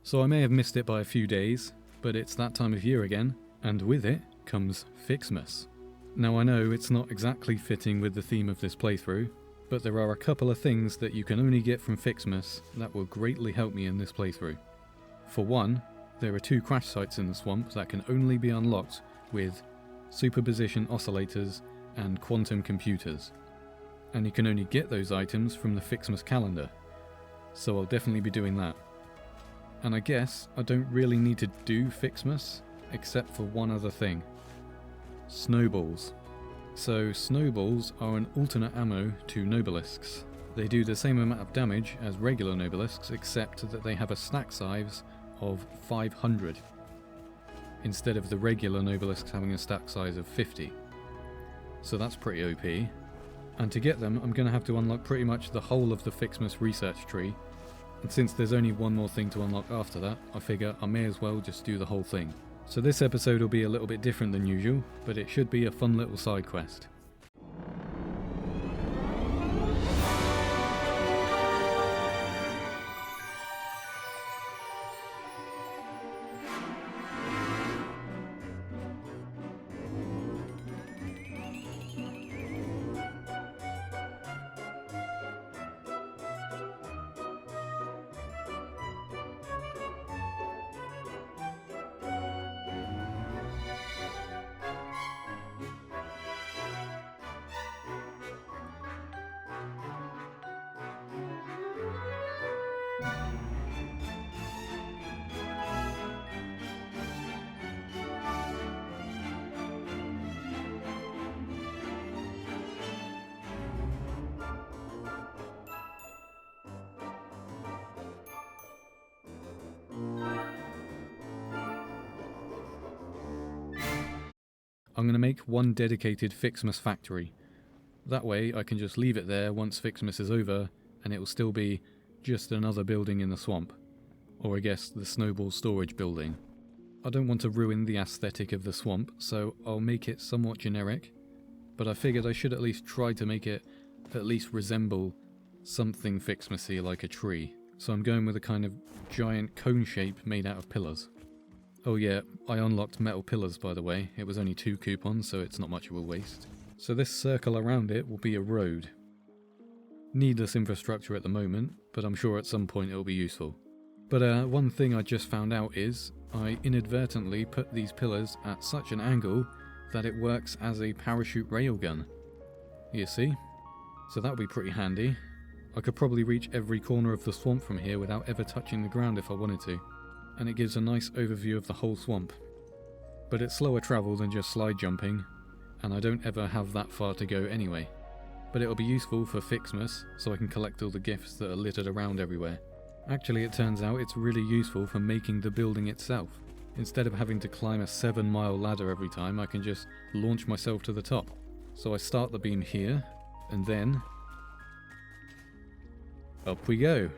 So I may have missed it by a few days, but it's that time of year again, and with it comes Ficsmas. Now I know it's not exactly fitting with the theme of this playthrough, but there are a couple of things that you can only get from Ficsmas that will greatly help me in this playthrough. For one, there are 2 crash sites in the swamp that can only be unlocked with superposition oscillators and quantum computers. And you can only get those items from the Ficsmas calendar, so I'll definitely be doing that. And I guess I don't really need to do Ficsmas, except for one other thing. Snowballs. So snowballs are an alternate ammo to nobelisks. They do the same amount of damage as regular nobelisks, except that they have a stack size of 500, instead of the regular nobelisks having a stack size of 50. So that's pretty OP. And to get them, I'm going to have to unlock pretty much the whole of the Ficsmas research tree. And since there's only one more thing to unlock after that, I figure I may as well just do the whole thing. So this episode will be a little bit different than usual, but it should be a fun little side quest. I'm going to make one dedicated Ficsmas factory. That way I can just leave it there once Ficsmas is over, and it will still be just another building in the swamp. Or I guess the snowball storage building. I don't want to ruin the aesthetic of the swamp, so I'll make it somewhat generic, but I figured I should at least try to make it at least resemble something Ficsmasy like a tree. So I'm going with a kind of giant cone shape made out of pillars. Oh yeah, I unlocked metal pillars by the way. It was only 2 coupons, so it's not much of a waste. So this circle around it will be a road. Needless infrastructure at the moment, but I'm sure at some point it'll be useful. But one thing I just found out is, I inadvertently put these pillars at such an angle that it works as a parachute railgun. You see? So that'll be pretty handy. I could probably reach every corner of the swamp from here without ever touching the ground if I wanted to. And it gives a nice overview of the whole swamp. But it's slower travel than just slide jumping, and I don't ever have that far to go anyway. But it'll be useful for Ficsmas, so I can collect all the gifts that are littered around everywhere. Actually, it turns out it's really useful for making the building itself. Instead of having to climb a 7-mile ladder every time, I can just launch myself to the top. So I start the beam here, and then up we go.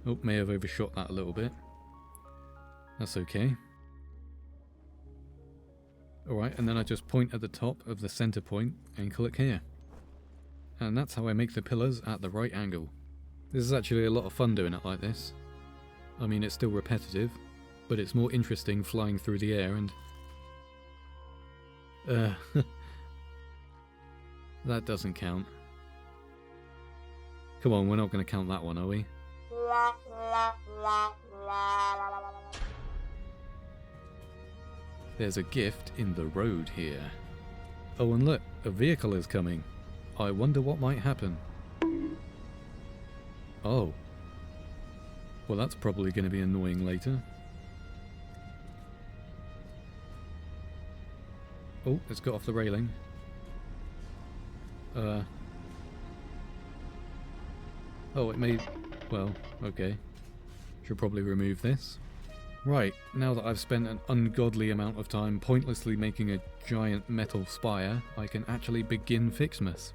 Oh, may have overshot that a little bit. That's okay. Alright, and then I just point at the top of the center point and click here. And that's how I make the pillars at the right angle. This is actually a lot of fun doing it like this. I mean, it's still repetitive, but it's more interesting flying through the air and... that doesn't count. Come on, we're not going to count that one, are we? There's a gift in the road here. Oh, and look, a vehicle is coming. I wonder what might happen. Oh. Well, that's probably going to be annoying later. Oh, it's got off the railing. Oh, it may... Well, okay. Should probably remove this. Right, now that I've spent an ungodly amount of time pointlessly making a giant metal spire, I can actually begin Ficsmas.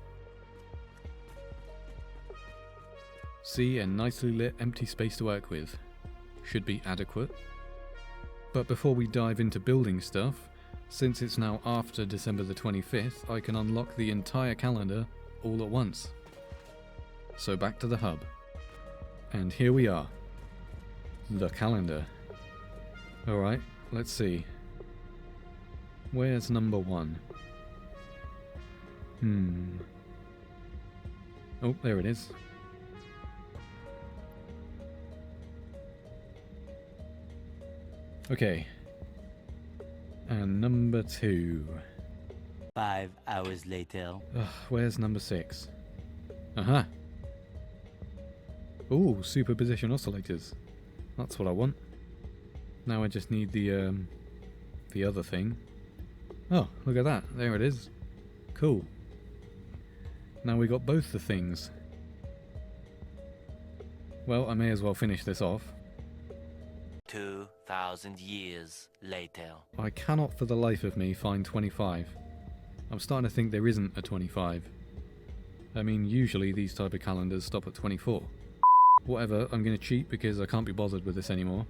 See, a nicely lit empty space to work with. Should be adequate. But before we dive into building stuff, since it's now after December the 25th, I can unlock the entire calendar all at once. So back to the hub. And here we are. The calendar. Alright, let's see. Where's number 1? Oh, there it is. Okay. And number 2. 5 hours later. Where's number 6? Aha! Ooh, superposition oscillators. That's what I want. Now I just need the other thing. Oh, look at that. There it is. Cool. Now we got both the things. Well, I may as well finish this off. 2,000 years later. I cannot for the life of me find 25. I'm starting to think there isn't a 25. I mean, usually these type of calendars stop at 24. Whatever, I'm going to cheat because I can't be bothered with this anymore.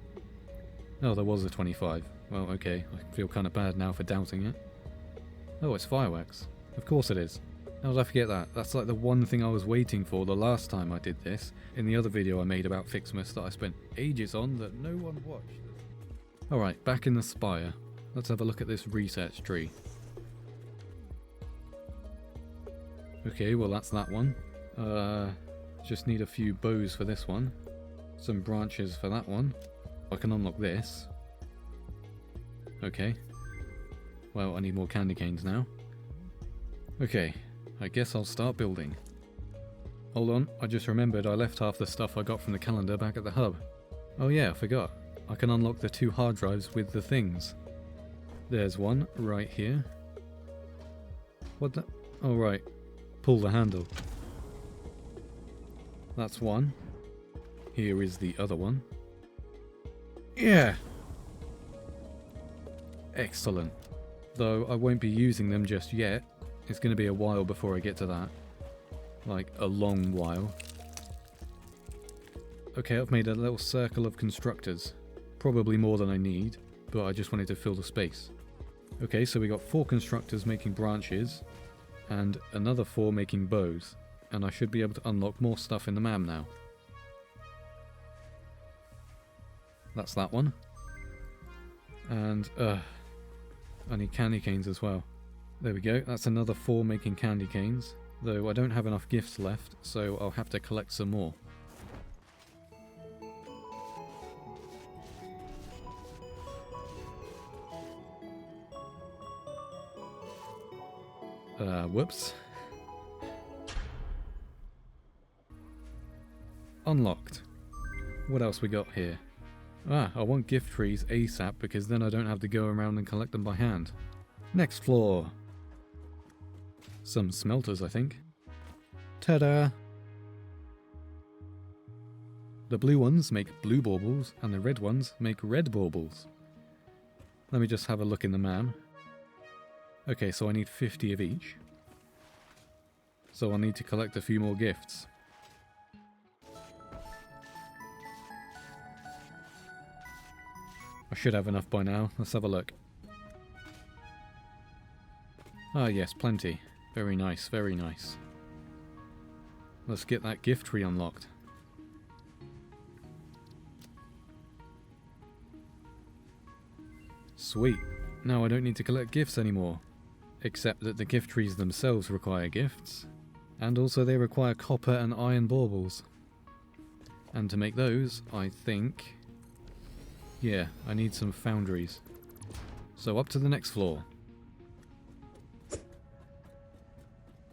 Oh, there was a 25. Well, okay, I feel kind of bad now for doubting it. Oh, it's fireworks. Of course it is. How did I forget that? That's like the one thing I was waiting for the last time I did this, in the other video I made about Ficsmas that I spent ages on that no one watched. Alright, back in the spire. Let's have a look at this research tree. Okay, well that's that one. Just need a few bows for this one. Some branches for that one. I can unlock this. Okay. Well, I need more candy canes now. Okay, I guess I'll start building. Hold on, I just remembered I left half the stuff I got from the calendar back at the hub. Oh yeah, I forgot. I can unlock the 2 hard drives with the things. There's one right here. What the? Oh right, pull the handle. That's one. Here is the other one. Yeah! Excellent. Though I won't be using them just yet. It's going to be a while before I get to that. Like, a long while. Okay, I've made a little circle of constructors. Probably more than I need, but I just wanted to fill the space. Okay, so we got 4 constructors making branches, and another 4 making bows. And I should be able to unlock more stuff in the MAM now. That's that one. And, I need candy canes as well. There we go, that's another 4 making candy canes. Though I don't have enough gifts left, so I'll have to collect some more. Whoops. Unlocked. What else we got here? Ah, I want gift trees ASAP because then I don't have to go around and collect them by hand. Next floor. Some smelters, I think. Ta-da! The blue ones make blue baubles and the red ones make red baubles. Let me just have a look in the MAM. Okay, so I need 50 of each. So I'll need to collect a few more gifts. I should have enough by now. Let's have a look. Ah yes, plenty. Very nice, very nice. Let's get that gift tree unlocked. Sweet. Now I don't need to collect gifts anymore. Except that the gift trees themselves require gifts. And also they require copper and iron baubles. And to make those, I think... yeah, I need some foundries. So up to the next floor.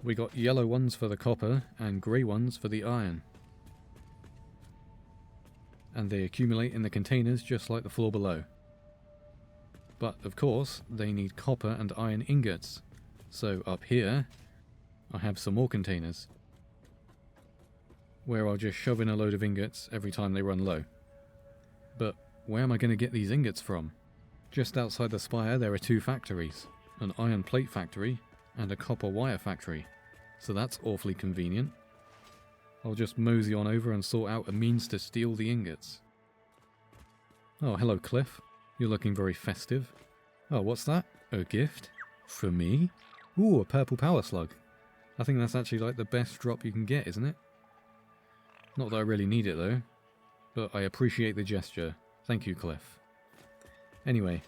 We got yellow ones for the copper and grey ones for the iron. And they accumulate in the containers just like the floor below. But of course, they need copper and iron ingots. So up here, I have some more containers. Where I'll just shove in a load of ingots every time they run low. But where am I going to get these ingots from? Just outside the spire there are 2 factories. An iron plate factory and a copper wire factory. So that's awfully convenient. I'll just mosey on over and sort out a means to steal the ingots. Oh, hello Cliff. You're looking very festive. Oh, what's that? A gift? For me? Ooh, a purple power slug. I think that's actually like the best drop you can get, isn't it? Not that I really need it though, but I appreciate the gesture. Thank you, Cliff. Anyway,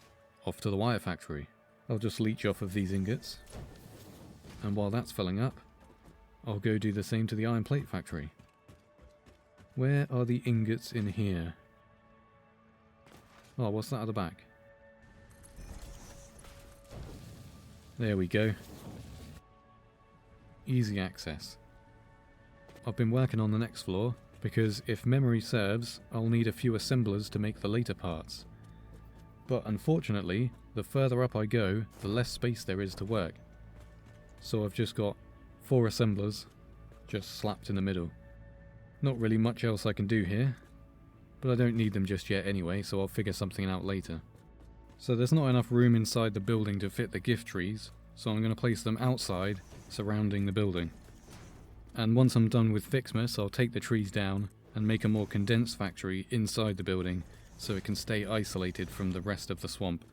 off to the wire factory. I'll just leech off of these ingots. And while that's filling up, I'll go do the same to the iron plate factory. Where are the ingots in here? Oh, what's that at the back? There we go. Easy access. I've been working on the next floor, because if memory serves, I'll need a few assemblers to make the later parts. But unfortunately, the further up I go, the less space there is to work. So I've just got 4 assemblers, just slapped in the middle. Not really much else I can do here, but I don't need them just yet anyway, so I'll figure something out later. So there's not enough room inside the building to fit the gift trees, so I'm going to place them outside, surrounding the building. And once I'm done with Ficsmas, I'll take the trees down and make a more condensed factory inside the building so it can stay isolated from the rest of the swamp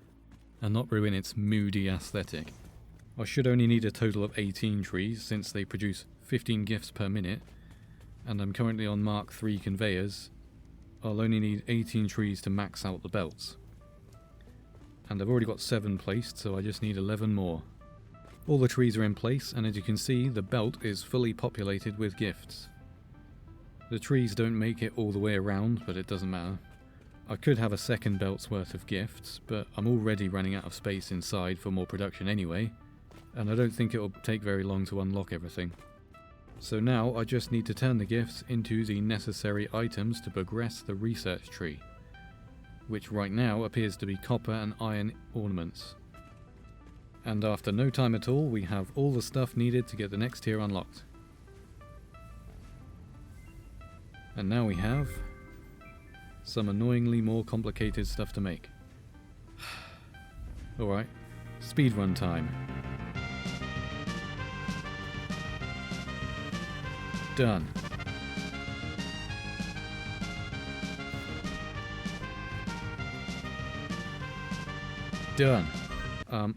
and not ruin its moody aesthetic. I should only need a total of 18 trees since they produce 15 gifts per minute, and I'm currently on Mark III conveyors. I'll only need 18 trees to max out the belts. And I've already got 7 placed, so I just need 11 more. All the trees are in place, and as you can see, the belt is fully populated with gifts. The trees don't make it all the way around, but it doesn't matter. I could have a second belt's worth of gifts, but I'm already running out of space inside for more production anyway, and I don't think it'll take very long to unlock everything. So now I just need to turn the gifts into the necessary items to progress the research tree, which right now appears to be copper and iron ornaments. And after no time at all, we have all the stuff needed to get the next tier unlocked. And now we have some annoyingly more complicated stuff to make. Alright, speedrun time. Done. Done.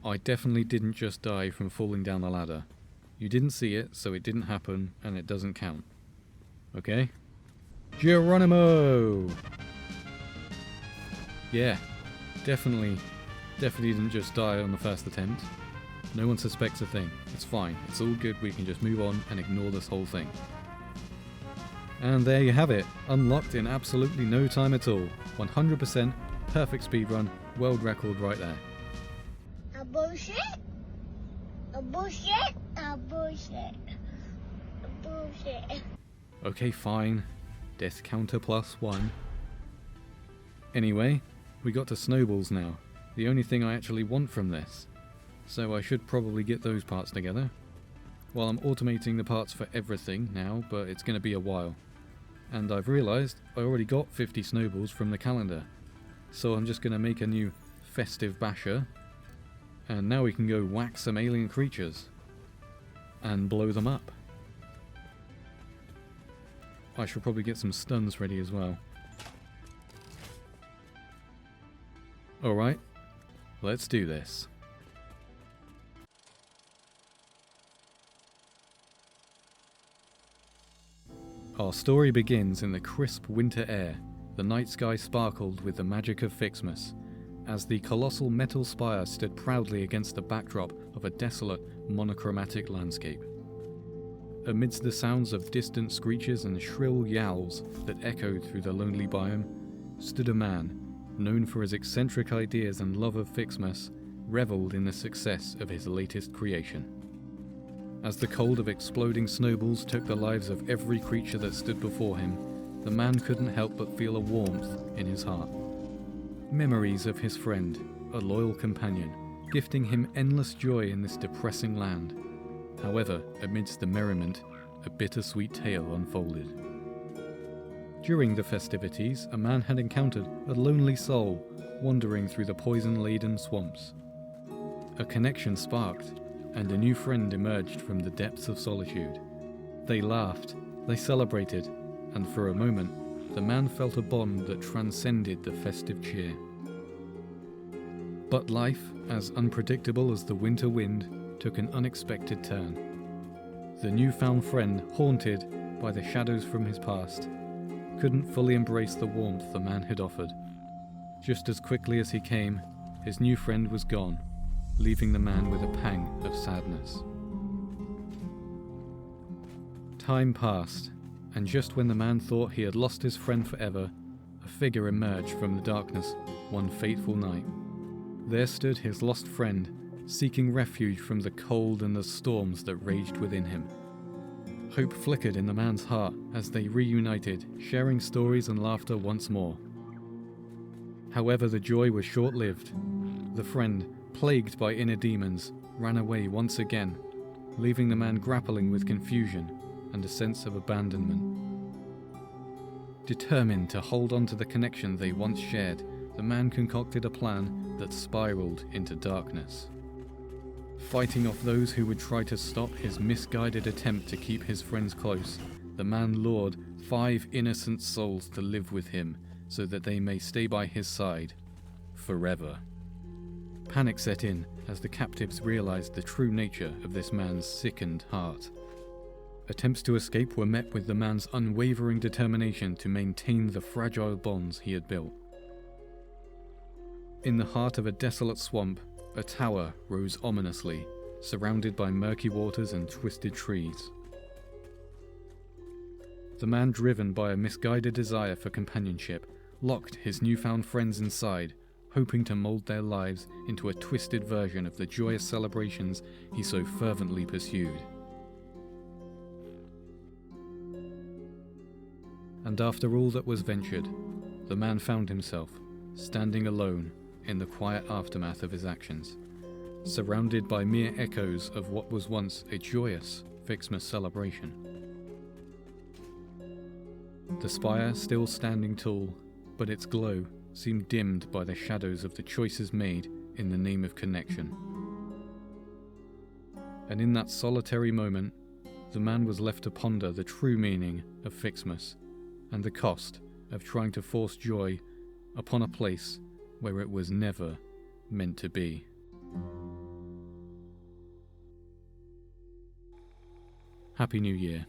I definitely didn't just die from falling down the ladder. You didn't see it, so it didn't happen, and it doesn't count. Okay? Geronimo! Yeah, definitely didn't just die on the first attempt. No one suspects a thing. It's fine. It's all good. We can just move on and ignore this whole thing. And there you have it. Unlocked in absolutely no time at all. 100% perfect speedrun. World record right there. A bullshit? A bullshit? A bullshit? A bullshit? Okay, fine. Death counter +1. Anyway, we got to snowballs now. The only thing I actually want from this. So I should probably get those parts together. Well, I'm automating the parts for everything now, but it's going to be a while. And I've realised I already got 50 snowballs from the calendar. So I'm just going to make a new festive basher. And now we can go whack some alien creatures. And blow them up. I should probably get some stuns ready as well. Alright, let's do this. Our story begins in the crisp winter air. The night sky sparkled with the magic of Ficsmas, as the colossal metal spire stood proudly against the backdrop of a desolate, monochromatic landscape. Amidst the sounds of distant screeches and shrill yowls that echoed through the lonely biome, stood a man, known for his eccentric ideas and love of Ficsmas, revelled in the success of his latest creation. As the cold of exploding snowballs took the lives of every creature that stood before him, the man couldn't help but feel a warmth in his heart. Memories of his friend, a loyal companion, gifting him endless joy in this depressing land. However, amidst the merriment, a bittersweet tale unfolded. During the festivities, a man had encountered a lonely soul wandering through the poison-laden swamps. A connection sparked, and a new friend emerged from the depths of solitude. They laughed, they celebrated, and for a moment, the man felt a bond that transcended the festive cheer. But life, as unpredictable as the winter wind, took an unexpected turn. The newfound friend, haunted by the shadows from his past, couldn't fully embrace the warmth the man had offered. Just as quickly as he came, his new friend was gone, leaving the man with a pang of sadness. Time passed, and just when the man thought he had lost his friend forever, a figure emerged from the darkness one fateful night. There stood his lost friend, seeking refuge from the cold and the storms that raged within him. Hope flickered in the man's heart as they reunited, sharing stories and laughter once more. However, the joy was short-lived. The friend, plagued by inner demons, ran away once again, leaving the man grappling with confusion and a sense of abandonment. Determined to hold on to the connection they once shared, the man concocted a plan that spiraled into darkness. Fighting off those who would try to stop his misguided attempt to keep his friends close, the man lured 5 innocent souls to live with him so that they may stay by his side forever. Panic set in as the captives realized the true nature of this man's sickened heart. Attempts to escape were met with the man's unwavering determination to maintain the fragile bonds he had built. In the heart of a desolate swamp, a tower rose ominously, surrounded by murky waters and twisted trees. The man, driven by a misguided desire for companionship, locked his newfound friends inside, hoping to mold their lives into a twisted version of the joyous celebrations he so fervently pursued. And after all that was ventured, the man found himself standing alone in the quiet aftermath of his actions, surrounded by mere echoes of what was once a joyous Ficsmas celebration. The spire still standing tall, but its glow seemed dimmed by the shadows of the choices made in the name of connection. And in that solitary moment, the man was left to ponder the true meaning of Ficsmas and the cost of trying to force joy upon a place where it was never meant to be. Happy New Year.